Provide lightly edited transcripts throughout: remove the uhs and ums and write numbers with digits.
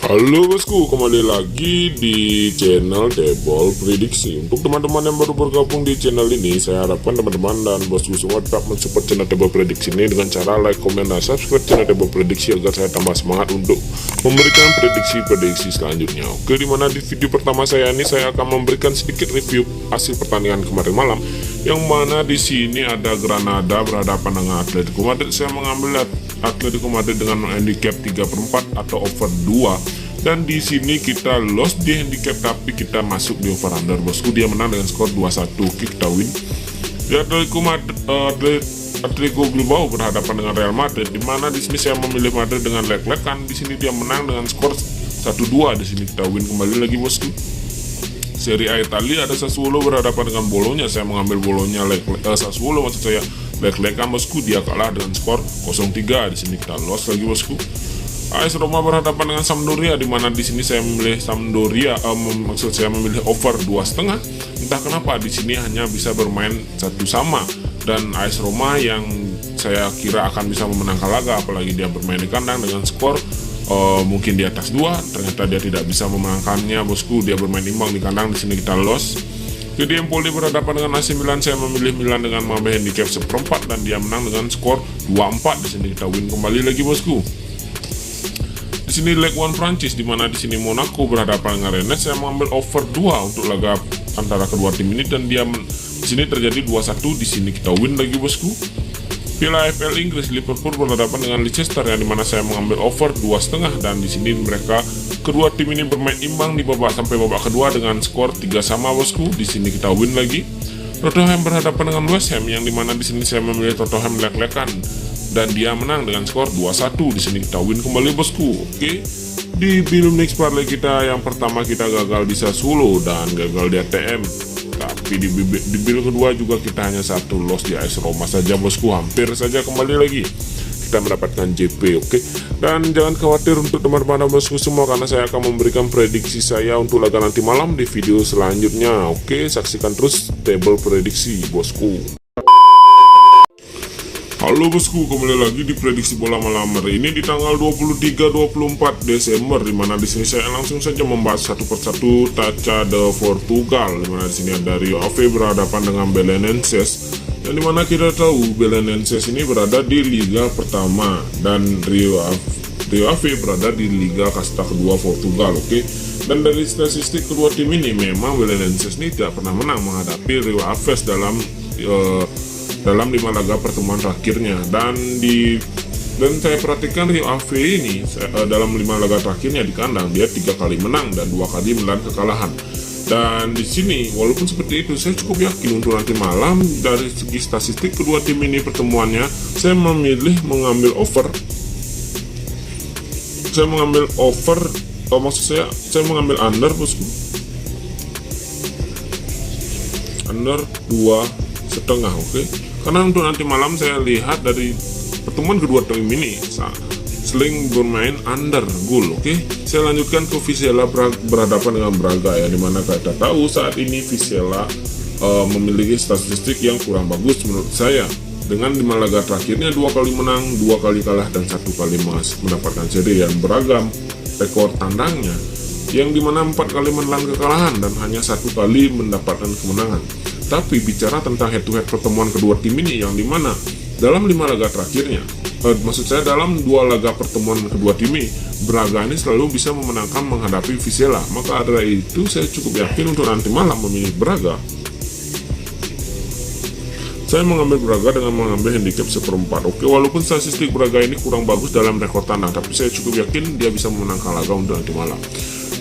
Halo bosku, kembali lagi di channel Table Prediksi. Untuk teman-teman yang baru bergabung di channel ini, saya harapkan teman-teman dan bosku semua tetap mensupport channel Table Prediksi ini dengan cara like, komen, dan subscribe channel Table Prediksi agar saya tambah semangat untuk memberikan prediksi-prediksi selanjutnya. Oke, dimana di video pertama saya ini saya akan memberikan sedikit review hasil pertandingan kemarin malam, yang mana di sini ada Granada berhadapan dengan Atletico Madrid. Saya mengambil Atletico Madrid dengan handicap 3/4 atau over 2. Dan di sini kita lost di handicap tapi kita masuk di over under bosku. Dia menang dengan skor 2-1. Kita win. Di Atletico Bilbao berhadapan dengan Real Madrid, di mana di sini saya memilih Madrid dengan leg-legan. Di sini dia menang dengan skor 1-2. Di sini kita win kembali lagi bosku. Serie A Italia ada Sassuolo berhadapan dengan Bologna. Saya mengambil Bologna Sassuolo maksud saya leg-legan bosku. Dia kalah dengan skor 0-3. Di sini kita lost lagi bosku. AS Roma berhadapan dengan Sampdoria, di mana di sini saya memilih Sampdoria, maksud saya memilih over 2,5. Entah kenapa di sini hanya bisa bermain satu sama, dan AS Roma yang saya kira akan bisa memenangkan laga, apalagi dia bermain di kandang dengan skor mungkin di atas 2, ternyata dia tidak bisa memenangkannya bosku. Dia bermain imbang di kandang, di sini kita loss. Jadi Empoli berhadapan dengan AC Milan, saya memilih Milan dengan mengambil handicap 1/4 dan dia menang dengan skor 2-4. Di sini kita win kembali lagi bosku. Di sini leg 1 Prancis, di mana di sini Monaco berhadapan dengan Rennes. Saya mengambil over 2 untuk laga antara kedua tim ini dan dia di sini terjadi 2-1. Di sini kita win lagi bosku. Piala AFL Inggris, Liverpool berhadapan dengan Leicester, yang dimana saya mengambil over 2,5 dan di sini mereka kedua tim ini bermain imbang di babak sampai babak kedua dengan skor 3 sama bosku. Di sini kita win lagi. Tottenham berhadapan dengan West Ham, yang dimana di sini saya memilih Tottenham leg-legan dan dia menang dengan skor 2-1. Di sini kita win kembali bosku. Oke. Di Bill Mix parlay kita yang pertama kita gagal di Sassuolo dan gagal di ATM. Tapi di Bill kedua juga kita hanya satu loss di AS Roma saja bosku. Hampir saja kembali lagi kita mendapatkan JP. Oke. Dan jangan khawatir untuk teman-teman bosku semua, karena saya akan memberikan prediksi saya untuk laga nanti malam di video selanjutnya. Oke, saksikan terus Table Prediksi bosku. Halo bosku, kembali lagi di prediksi bola malam hari ini di tanggal 23-24 Desember, dimana di sini saya langsung saja membahas satu persatu Taça de Portugal, dimana di sini ada Rio Ave berhadapan dengan Belenenses, dan dimana kita tahu Belenenses ini berada di Liga pertama dan Rio Ave berada di Liga Kasta kedua Portugal. Oke. Dan dari statistik kedua tim ini, memang Belenenses ini tidak pernah menang menghadapi Rio Ave dalam 5 laga pertemuan terakhirnya, dan saya perhatikan Rio Ave ini dalam 5 laga terakhirnya di kandang dia 3 kali menang dan 2 kali menelan kekalahan. Dan di sini walaupun seperti itu, saya cukup yakin untuk nanti malam dari segi statistik kedua tim ini pertemuannya, saya memilih mengambil over. Saya mengambil over, maksud saya mengambil under bosku, under 2,5. Oke. Karena untuk nanti malam saya lihat dari pertemuan kedua tim ini sering bermain under goal. Oke. Saya lanjutkan ke Vizela berhadapan dengan Braga, ya, dimana kita tahu saat ini Vizela memiliki statistik yang kurang bagus menurut saya. Dengan 5 laga terakhirnya 2 kali menang, 2 kali kalah, dan 1 kali mendapatkan seri. Dan beragam rekor tandangnya, yang dimana 4 kali menelan kekalahan dan hanya 1 kali mendapatkan kemenangan. Tapi bicara tentang head to head pertemuan kedua tim ini, yang dimana dalam 5 laga terakhirnya, maksud saya dalam 2 laga pertemuan kedua tim ini, Braga ini selalu bisa memenangkan menghadapi Vizela. Maka dari itu saya cukup yakin untuk nanti malam memilih Braga. Saya mengambil Braga dengan mengambil handicap 1/4. Oke, walaupun statistik Braga ini kurang bagus dalam rekor tandang, tapi saya cukup yakin dia bisa memenangkan laga untuk nanti malam.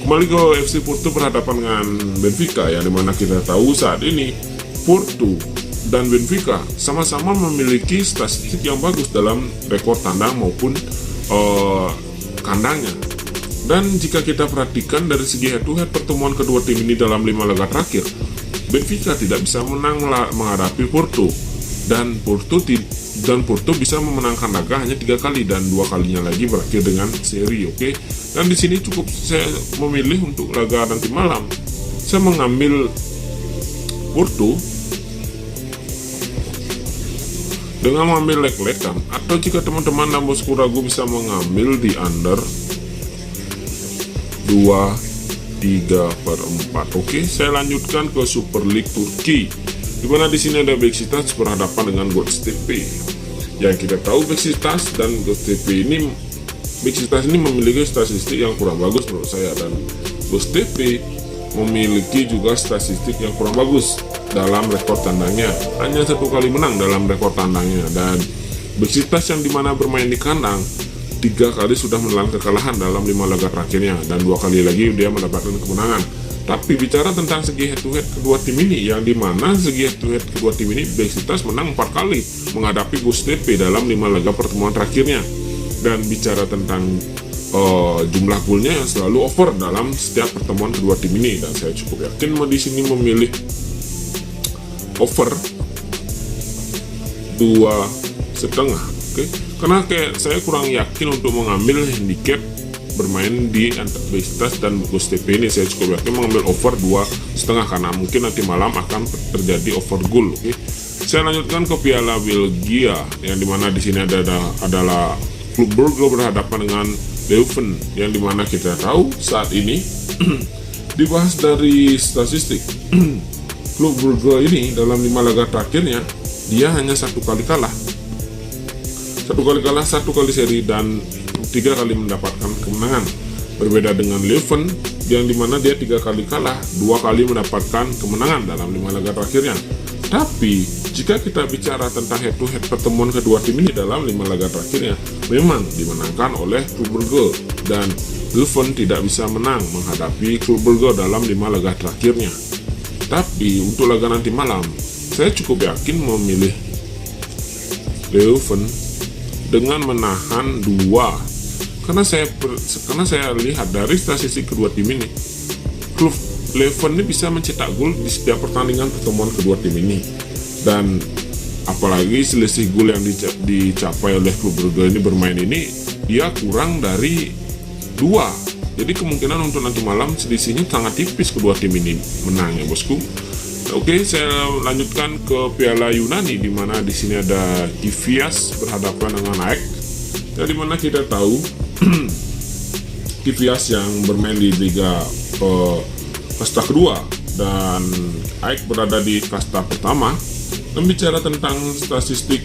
Kembali ke FC Porto berhadapan dengan Benfica, yang dimana kita tahu saat ini Porto dan Benfica sama-sama memiliki statistik yang bagus dalam rekor tandang maupun kandangnya. Dan jika kita perhatikan dari segi head to head pertemuan kedua tim ini dalam 5 laga terakhir, Benfica tidak bisa menang menghadapi Porto, dan Porto bisa memenangkan laga hanya 3 kali dan 2 kalinya lagi berakhir dengan seri. Oke. Dan di sini cukup saya memilih untuk laga nanti malam. Saya mengambil Porto dengan mengambil leg-legan, atau jika teman-teman dan bosku ragu bisa mengambil di under 3/4. Oke, saya lanjutkan ke Super League Turki, di mana di sini ada Beşiktaş berhadapan dengan Göztepe. Yang kita tahu Beşiktaş dan Göztepe ini, Beşiktaş ini memiliki statistik yang kurang bagus menurut saya, dan Göztepe memiliki juga statistik yang kurang bagus dalam rekor tandangnya. Hanya 1 kali menang dalam rekor tandangnya, dan Beşiktaş yang dimana bermain di kandang 3 kali sudah menelan kekalahan dalam 5 laga terakhirnya, dan 2 kali lagi dia mendapatkan kemenangan. Tapi bicara tentang segi head to head kedua tim ini, yang dimana segi head to head kedua tim ini Beşiktaş menang 4 kali menghadapi Göztepe dalam 5 laga pertemuan terakhirnya. Dan bicara tentang jumlah golnya yang selalu over dalam setiap pertemuan kedua tim ini, dan saya cukup yakin di sini memilih over 2,5. Oke, karena saya kurang yakin untuk mengambil handicap bermain di antara Beşiktaş dan Göztepe ini. Saya cukup yakin mengambil over 2,5 karena mungkin nanti malam akan terjadi over goal. Oke, saya lanjutkan ke Piala Belgia, yang dimana di sini adalah klub Brugge berhadapan dengan Leuven, yang dimana kita tahu saat ini dibahas dari statistik klub Brugge ini dalam 5 laga terakhirnya dia hanya 1 kali kalah, 1 kali seri, dan 3 kali mendapatkan kemenangan. Berbeda dengan Leuven yang dimana dia 3 kali kalah, 2 kali mendapatkan kemenangan dalam 5 laga terakhirnya. Tapi jika kita bicara tentang head to head pertemuan kedua tim ini dalam 5 laga terakhirnya, memang dimenangkan oleh klub Brugge, dan Leuven tidak bisa menang menghadapi klub Brugge dalam 5 laga terakhirnya. Tapi untuk laga nanti malam, saya cukup yakin memilih Leuven dengan menahan 2, karena saya lihat dari statistik kedua tim ini, klub Leuven ini bisa mencetak gol di setiap pertandingan pertemuan kedua tim ini, dan apalagi selisih gol yang dicapai oleh klub Brugge ini bermain ini dia kurang dari 2. Jadi kemungkinan untuk nanti malam selisihnya sangat tipis kedua tim ini menang ya bosku. Oke, saya lanjutkan ke Piala Yunani, di mana di sini ada Kivias berhadapan dengan AEK. Ya, di mana kita tahu Kivias yang bermain di Liga kasta kedua dan AEK berada di kasta pertama. Dan bicara tentang statistik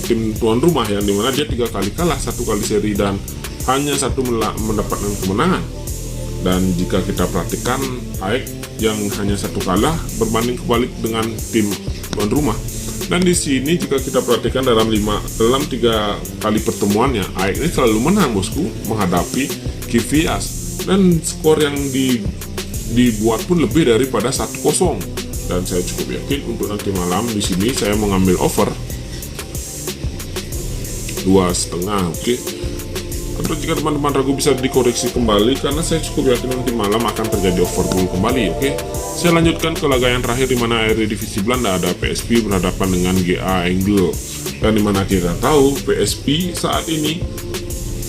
tim tuan rumah, yang dimana dia 3 kali kalah, 1 kali seri, dan hanya 1 mendapatkan kemenangan. Dan jika kita perhatikan AEK yang hanya 1 kalah berbanding kebalik dengan tim tuan rumah. Dan di sini jika kita perhatikan dalam 3 kali pertemuannya, AEK ini selalu menang bosku menghadapi Kivias, dan skor yang dibuat pun lebih daripada 1-0. Dan saya cukup yakin untuk nanti malam di sini saya mengambil over 2,5. Oke. Atau jika teman-teman ragu bisa dikoreksi kembali, karena saya cukup yakin nanti malam akan terjadi over goal kembali. Oke, saya lanjutkan ke laga yang terakhir, di mana Eredivisie Belanda ada PSV berhadapan dengan GA Eindhoven, dan dimana kita tahu PSV saat ini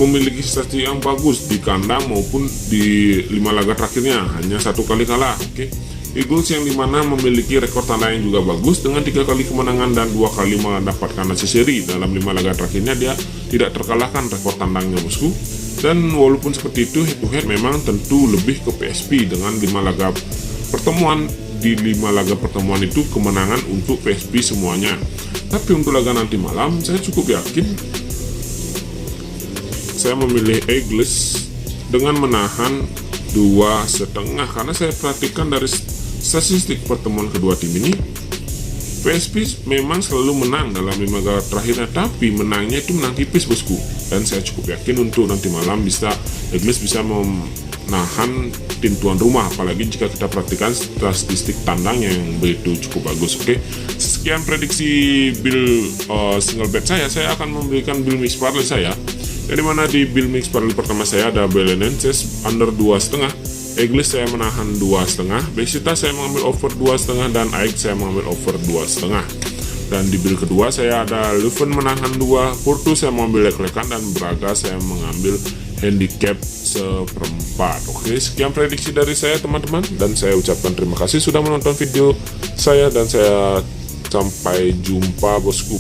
memiliki statistik yang bagus di kandang maupun di 5 laga terakhirnya, hanya 1 kali kalah. Oke, Eagles yang dimana memiliki rekor tandang yang juga bagus dengan 3 kali kemenangan dan 2 kali mendapatkan hasil seri dalam 5 laga terakhirnya, dia tidak terkalahkan rekor tandangnya bosku. Dan walaupun seperti itu, head to head memang tentu lebih ke PSV dengan 5 laga pertemuan. Di 5 laga pertemuan itu kemenangan untuk PSV semuanya. Tapi untuk laga nanti malam saya cukup yakin saya memilih Eagles dengan menahan 2,5, karena saya perhatikan dari statistik pertemuan kedua tim ini, PSV memang selalu menang dalam 5 laga terakhirnya, tapi menangnya itu menang tipis bosku. Dan saya cukup yakin untuk nanti malam Eagles bisa menahan tim tuan rumah, apalagi jika kita perhatikan statistik tandang yang begitu cukup bagus. Oke, sekian prediksi build single bet saya akan memberikan build mix parlay saya, dari mana di build mix parlay pertama saya ada Belenenses under 2,5, Eagles saya menahan 2,5, Beşiktaş saya mengambil over 2,5, dan AEK saya mengambil over 2,5. Dan di build kedua saya ada Leuven menahan 2, Porto saya mengambil lek-lekan, dan Braga saya mengambil handicap 1/4. Oke, sekian prediksi dari saya teman-teman, dan saya ucapkan terima kasih sudah menonton video saya, dan saya sampai jumpa bosku.